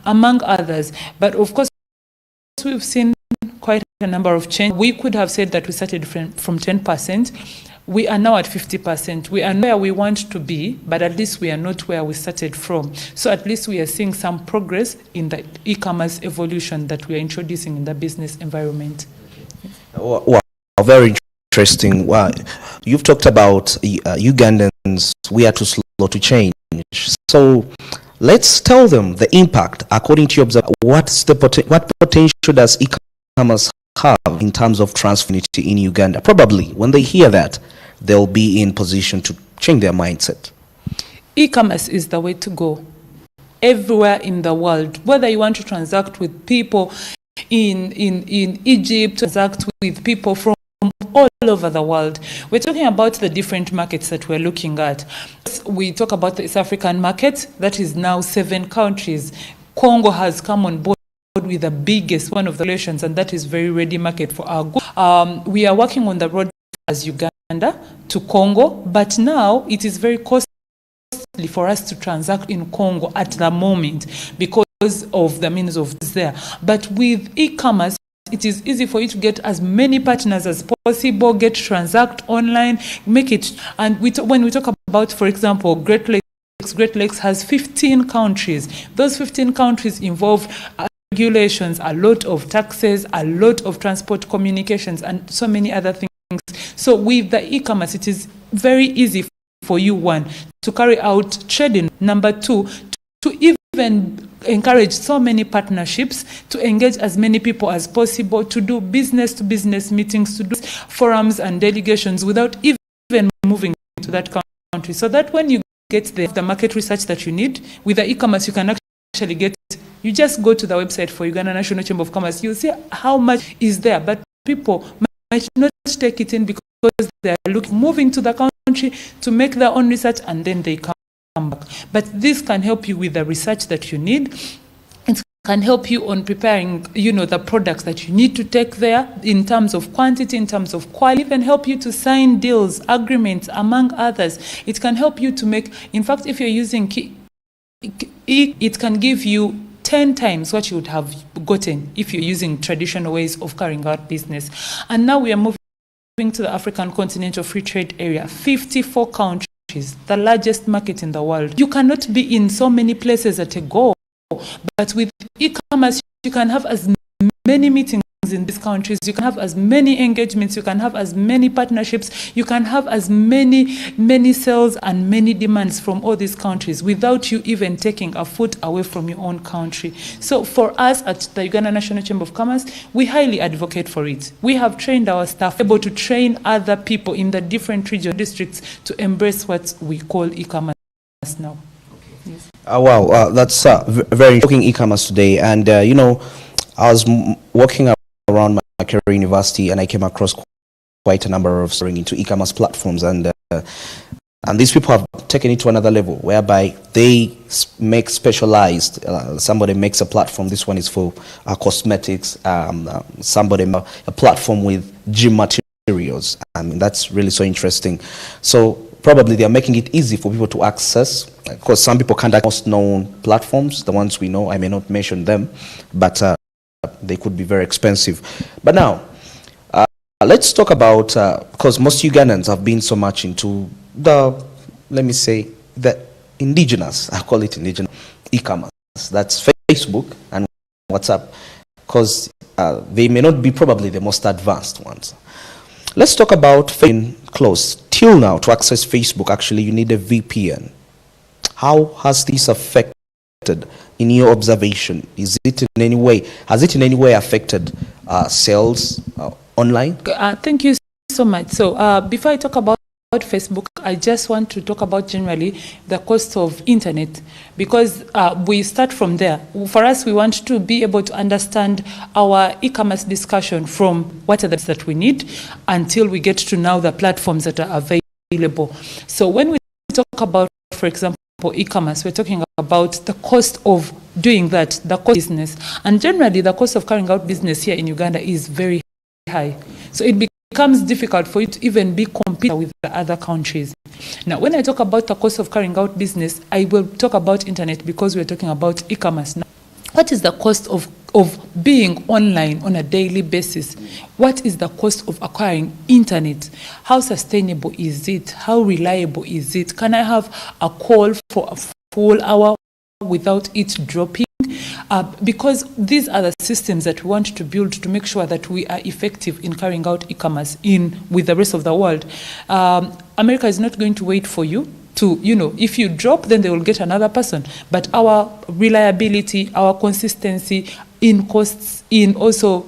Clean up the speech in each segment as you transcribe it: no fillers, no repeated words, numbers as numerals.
among others. But of course, we've seen quite a number of change. We could have said that we started from 10%. We are now at 50%. We are where we want to be, but at least we are not where we started from. So at least we are seeing some progress in the e-commerce evolution that we are introducing in the business environment. Wow, very interesting. Wow. You've talked about Ugandans, we are too slow to change. So let's tell them the impact, according to your observation. What potential does e-commerce have in terms of transformation in Uganda? Probably when they hear that, they'll be in position to change their mindset. E-commerce is the way to go everywhere in the world. Whether you want to transact with people in Egypt, transact with people from all over the world. We're talking about the different markets that we're looking at. We talk about the East African market, that is now 7 countries. Congo has come on board with the biggest one of the relations, and that is very ready market for our goods. We are working on the road as Uganda to Congo, but now it is very costly for us to transact in Congo at the moment because of the means of there. But with e-commerce, it is easy for you to get as many partners as possible, get transact online, make it. And when we talk about, for example, Great Lakes has 15 countries. Those 15 countries involve regulations, a lot of taxes, a lot of transport communications, and so many other things. So with the e-commerce, it is very easy for you, one, to carry out trading. Number two, to even encourage so many partnerships, to engage as many people as possible, to do business-to-business meetings, to do forums and delegations without even moving to that country. So that when you get the market research that you need, with the e-commerce, you can actually get it. You just go to the website for Uganda National Chamber of Commerce. You'll see how much is there, but people might not take it in because they are moving to the country to make their own research, and then they come back. But this can help you with the research that you need. It can help you on preparing, the products that you need to take there in terms of quantity, in terms of quality. It can help you to sign deals, agreements, among others. It can help you to make, in fact, if you're using it can give you 10 times what you would have gotten if you're using traditional ways of carrying out business. And now we are moving to the African Continental Free Trade Area, 54 countries, the largest market in the world. You cannot be in so many places at a go, but with e-commerce, you can have as many meetings in these countries, you can have as many engagements, you can have as many partnerships, you can have as many sales and many demands from all these countries without you even taking a foot away from your own country. So for us at the Uganda National Chamber of Commerce, we highly advocate for it. We have trained our staff, able to train other people in the different regional districts to embrace what we call e-commerce now. Yes. Wow, that's very talking e-commerce today. And, I was working around my career university, and I came across quite a number of into e-commerce platforms, and these people have taken it to another level, whereby they make specialized. Somebody makes a platform. This one is for cosmetics. Somebody a platform with gym materials. I mean, that's really so interesting. So probably they are making it easy for people to access. Because some people can't access most known platforms, the ones we know. I may not mention them, but they could be very expensive. But now, let's talk about, because most Ugandans have been so much into the indigenous, I call it indigenous, e-commerce. That's Facebook and WhatsApp, because they may not be probably the most advanced ones. Let's talk about close. Till now, to access Facebook, actually, you need a VPN. How has this affected, in your observation? Has it in any way affected sales online? Thank you so much. So before I talk about Facebook, I just want to talk about generally the cost of internet, because we start from there. For us, we want to be able to understand our e-commerce discussion from what are the that we need until we get to now the platforms that are available. So when we talk about, for example, e-commerce, we're talking about the cost of doing that, the cost of business. And generally, the cost of carrying out business here in Uganda is very high. So it becomes difficult for you to even be competing with the other countries. Now, when I talk about the cost of carrying out business, I will talk about internet because we're talking about e-commerce now. what is the cost of being online on a daily basis? What is the cost of acquiring internet? How sustainable is it? How reliable is it? Can I have a call for a full hour without it dropping? Because these are the systems that we want to build to make sure that we are effective in carrying out e-commerce with the rest of the world. America is not going to wait for you to, if you drop, then they will get another person. But our reliability, our consistency in costs, in also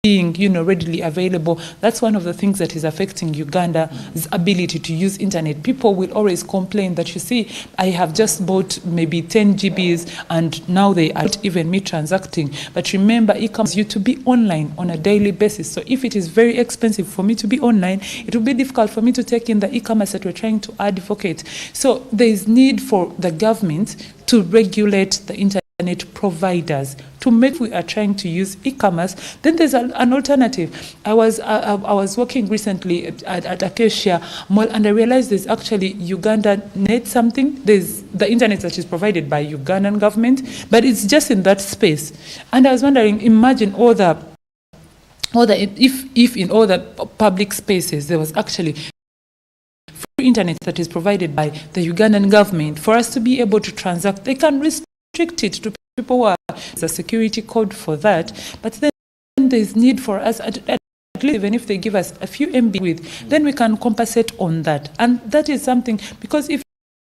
being readily available, that's one of the things that is affecting Uganda's ability to use internet. People will always complain that, you see, I have just bought maybe 10 GBs and now they are not even me transacting. But remember, it comes you to be online on a daily basis. So if it is very expensive for me to be online, it will be difficult for me to take in the e-commerce that we're trying to advocate. So there is need for the government to regulate the internet providers to make we are trying to use e-commerce. Then there's an alternative. I was working recently at Acacia Mall, and I realized there's actually Uganda Net something. There's the internet that is provided by Ugandan government, but it's just in that space. And I was wondering, imagine if in all the public spaces there was actually free internet that is provided by the Ugandan government for us to be able to transact. They can restrict it to people who are, there's a security code for that, but then there's need for us at least, even if they give us a few MB with, then we can compensate on that. And that is something, because if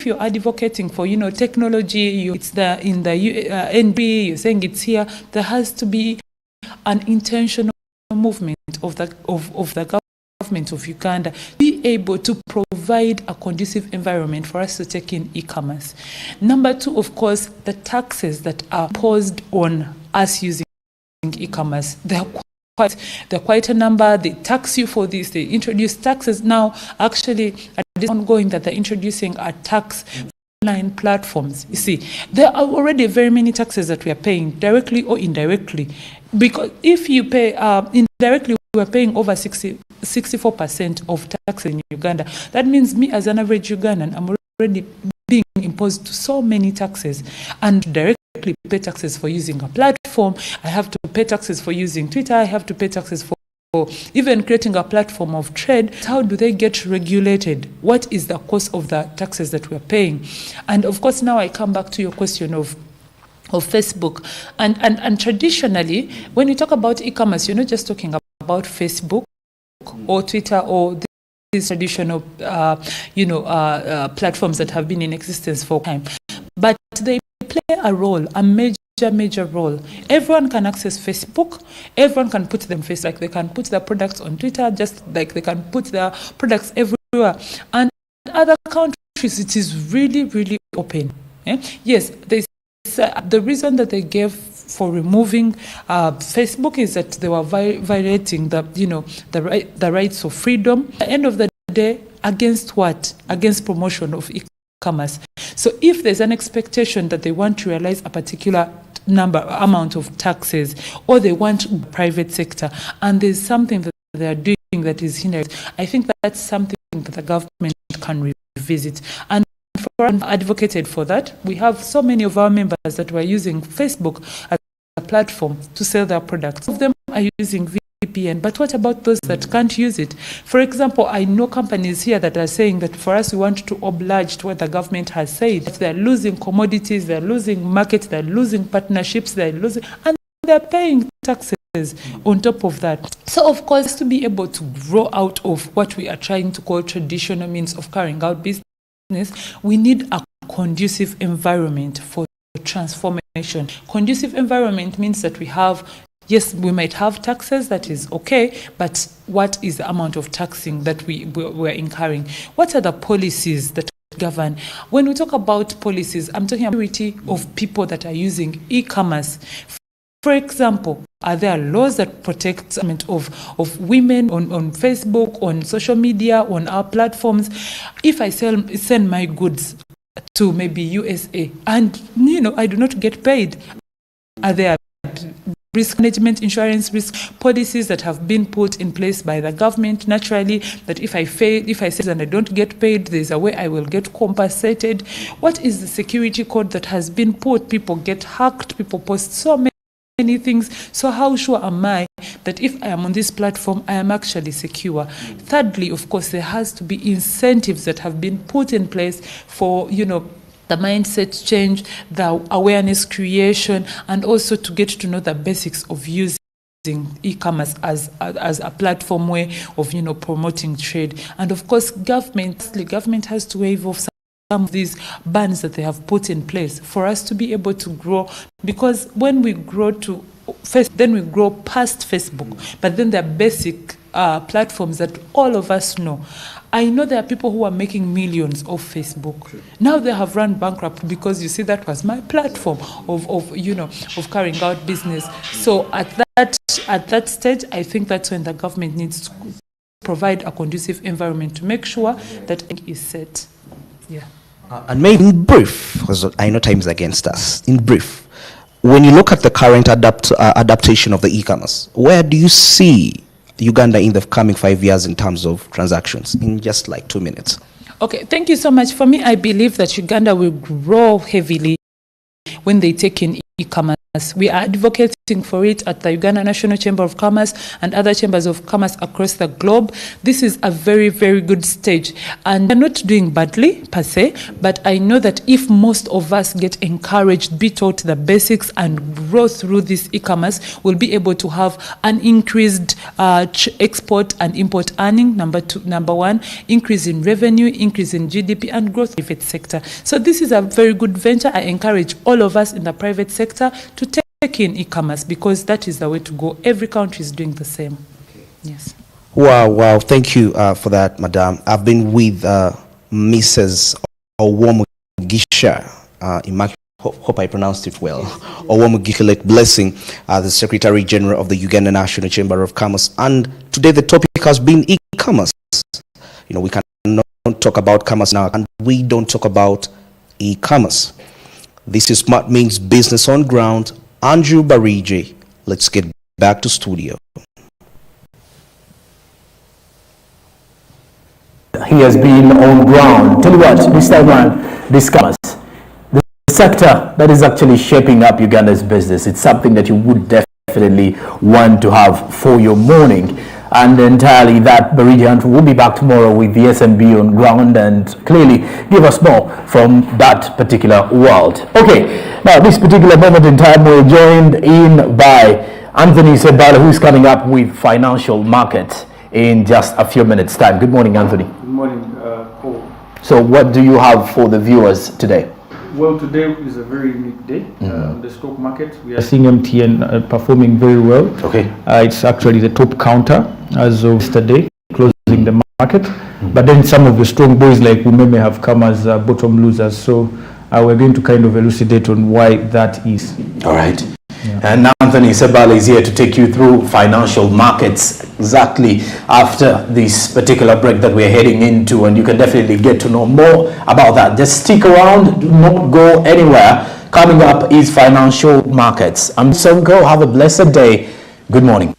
you're advocating for technology, it's in the NB, you're saying it's here, there has to be an intentional movement of the government of Uganda be able to provide a conducive environment for us to take in e-commerce. Number two, of course, the taxes that are imposed on us using e-commerce. They're quite a number. They tax you for this. They introduce taxes now. Actually, at this ongoing that they're introducing a tax online platforms. You see, there are already very many taxes that we are paying directly or indirectly. Because if you pay indirectly, we are paying over 64% of taxes in Uganda. That means me as an average Ugandan, I'm already being imposed to so many taxes, and directly pay taxes for using a platform. I have to pay taxes for using Twitter. I have to pay taxes for even creating a platform of trade. How do they get regulated? What is the cost of the taxes that we're paying? And of course, now I come back to your question of Facebook. And traditionally, when you talk about e-commerce, you're not just talking about Facebook or Twitter or these traditional platforms that have been in existence for time, but they play a role, a major role. Everyone can access Facebook. Everyone can put them face, like they can put their products on Twitter, just like they can put their products everywhere. And other countries, it is really open. Yes, the reason that they gave for removing Facebook is that they were violating the rights of freedom. At the end of the day, against what? Against promotion of e-commerce. So if there's an expectation that they want to realize a particular amount of taxes, or they want private sector, and there's something that they are doing that is hindering, I think that's something that the government can revisit. And advocated for that. We have so many of our members that were using Facebook as a platform to sell their products. Some of them are using VPN, but what about those that can't use it? For example, I know companies here that are saying that for us, we want to oblige to what the government has said. They're losing commodities, they're losing markets, they're losing partnerships, and they're paying taxes on top of that. So of course, to be able to grow out of what we are trying to call traditional means of carrying out business, we need a conducive environment for transformation. Conducive environment means that we might have taxes, that is okay, but what is the amount of taxing that we're incurring? What are the policies that govern? When we talk about policies, I'm talking about the majority of people that are using e-commerce. For example, are there laws that protect of women on Facebook, on social media, on our platforms? If I send my goods to maybe USA and I do not get paid, are there risk management, insurance risk policies that have been put in place by the government. Naturally, that if I fail, if I say and I don't get paid, there's a way I will get compensated. What is the security code that has been put? People get hacked, people post so many things. So how sure am I that if I am on this platform, I am actually secure? Thirdly, of course, there has to be incentives that have been put in place for, the mindset change, the awareness creation, and also to get to know the basics of using e-commerce as a platform way of promoting trade. And of course, the government has to waive off some of these bans that they have put in place for us to be able to grow, because when we grow to then we grow past Facebook, but then there are basic platforms that all of us know. I know there are people who are making millions off Facebook. Sure. Now they have run bankrupt because that was my platform of carrying out business. So at that stage, I think that's when the government needs to provide a conducive environment to make sure that it is set. Yeah. And maybe in brief, because I know time is against us. In brief, when you look at the current adaptation of the e-commerce, where do you see Uganda in the coming 5 years in terms of transactions, in just like 2 minutes? Okay, thank you so much. For me, I believe that Uganda will grow heavily when they take in e-commerce. We are advocating for it at the Uganda National Chamber of Commerce and other chambers of commerce across the globe. This is a very, very good stage. And we're not doing badly, per se, but I know that if most of us get encouraged, be taught the basics, and grow through this e-commerce, we'll be able to have an increased export and import earning, number one, increase in revenue, increase in GDP, and growth in the private sector. So this is a very good venture. I encourage all of us in the private sector to take in e-commerce, because that is the way to go. Every country is doing the same. Okay. Yes. Wow. Thank you for that, Madam. I've been with Mrs. Owomugisha, hope I pronounced it well, Owomugisha Blessing, the Secretary General of the Uganda National Chamber of Commerce. And today the topic has been e-commerce. We cannot talk about commerce now, and we don't talk about e-commerce. This is Smart Means Business on Ground. Andrew Barije. Let's get back to studio. He has been on ground. Tell you what, this time around, this commerce, the sector that is actually shaping up Uganda's business, it's something that you would definitely want to have for your morning. And entirely that Barije Andrew will be back tomorrow with the SMB on ground and clearly give us more from that particular world. Okay, now this particular moment in time we're joined in by Anthony Sebala, who's coming up with financial market in just a few minutes time. Good morning, Anthony. Good morning, Paul. So what do you have for the viewers today? Well, today is a very unique day. The stock market, we are seeing MTN performing very well. Okay. It's actually the top counter as of yesterday, closing the market. But then some of the strong boys like Umeme have come as bottom losers. So we're going to kind of elucidate on why that is. All right. Yeah. And Anthony Sebala is here to take you through financial markets exactly after this particular break that we're heading into, and you can definitely get to know more about that. Just stick around, do not go anywhere. Coming up is financial markets. I'm Sonko. Have a blessed day. Good morning.